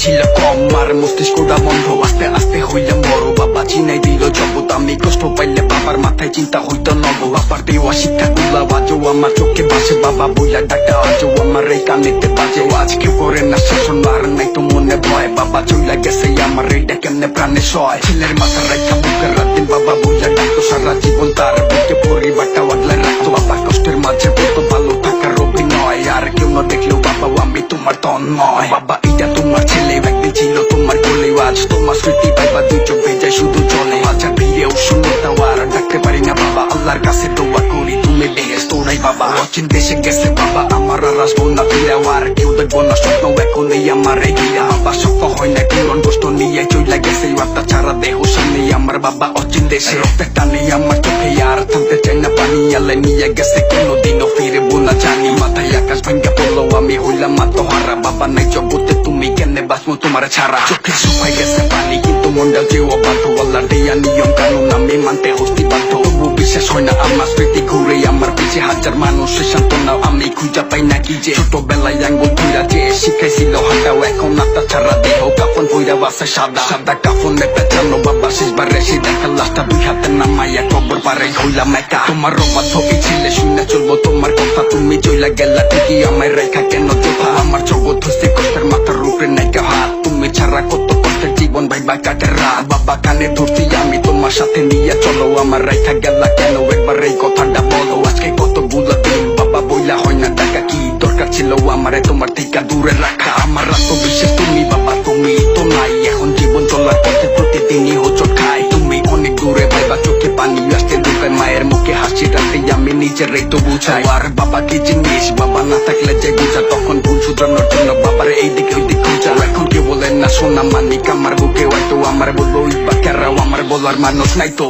ছিল কম আর মস্তিষ্কটা বন্ধ, আস্তে আস্তে হইলাম বড়। বাবা চিনাই দিল জগৎ, আমি কষ্ট পাইলে বাবার মাথায় চিন্তা হইতো নব। বাবার দেওয়া শিক্ষা গুলা আজও আমার চোখে বাসে, বাবা বইলা ডাকা আজও আমার এই কানেতে বাজে। আজকে করে না শাসন আর নাই তো মনে ভয়, বাবা চইলা গেছে আমার এইটা কেমনে প্রাণে সয়। ছেলের মাথা রাখা বুকের রাত দিন বাবা বইলা ডাকতো, সারা জীবন তার বুকে পরিবারটা আগলে রাখতো। বাবা কষ্টের মাঝে বলতো ভালো থাকার অভিনয়, আর কেউ না দেখলেও বাবা আমি তোমার তন্ময়। বাবা এটা তোমার ছেলে, একদিন ছিল তোমার কোলে, আজ তোমার স্মৃতি পাইবা দুই চোখ ভেজা শুধু চলে। বাচ্চা ভিড়েও শুনতে আর ডাকতে পারি না বাবা, আল্লাহর কাছে দোয়া করি তুমি বেহেশত নাই বাবা। অচিন দেশে গেছে বাবা আমার আর আসবো না ফিরাও, আর কেউ দেখবো না স্বপ্ন এখন এই আমার এগিয়া। বাবা শক্ত হয় না পুরন কষ্ট নিয়ে চইলা গেছে, আত্মা ছাড়া দেহ সামনে আমার বাবা অচিন দেশে। রক্তের টানে আমার চোখে আর থামতে চাই না পানি, আল্লাহ নিয়ে গেছে কোনোদিনও ফিরবো না জানি। মাথায় আকাশ ভাঙ্গা পড়লো আমি হইলাম আত্মহারা, বাবা নাই জগতে তুমি কেমনে বাঁচবো তোমার ছাড়া। চোখে শুকাই গেছে পানি কিন্তু মনটা যে অবাধ্য, আল্লাহর দেয়া নিয়ম কানুন আমি মানতে হস্তি বাধ্য। তবু বিশ্বাস হয় না আমার স্মৃতি ঘুরে আমার পিছে, হাজার মানুষের সান্ত্বনা আমি খুঁজা পাই না কি যে। ছোটবেলায় আঙ্গুল ধুইরা যে শিখাইছিল হাঁটাও, এখন আত্মা ছাড়া দেহ কাফন বইরা বাসে সাদা সাদা কাফনে পেঁচানো। বাবা শেষবার রেসে দেখা লাশটা দুই হাতে নামাইয়া কবর পারে হইলাম একা। তোমার অবাধ্য এই ছেলে শুনে চলবো তোমার কথা, তুমি চইলা গেলা ঠিকই আমায় রেখা কেন চোখা। আমার জগৎ হচ্ছে কষ্টের মাথার উপরে নাইকা হাত, তুমি ছাড়া কত কষ্টের জীবন ভাইবা কাটের রাত। বাবা কানে ধরছি আমি তোমার সাথে নিয়ে চলো, আমার রেখা গেলা কেন একবার এই কথাটা বলো। আজকে কতগুলো দিন বাবা বইলা হয় না টাকা, কি দরকার ছিল আমারে তোমার থেকে দূরে রাখা। আমার আত্মবিশ্বাস তুমি বাবা তুমি তো নাই, এখন জীবন চলার পথে প্রতিদিনই হোঁচট খাই। তুমি অনেক দূরে ভাইবা চোখে পানি আসতে ঢুকায়, মায়ের মুখে হাসি রাখতে আমি নিজেরাই তো বুঝাই। আর বাবা কি জিনিস বাবা না থাকলে যে বুঝা, তখন ভুল শুধরানোর জন্য বাবার এই দিকে ওই দিকে খুঁজা। এখন কেউ বলেন না সোনা মানিক আমার বুকে হয়তো, আমার বলবো ইবা কেরাও আমার বলার মানুষ নাই তো।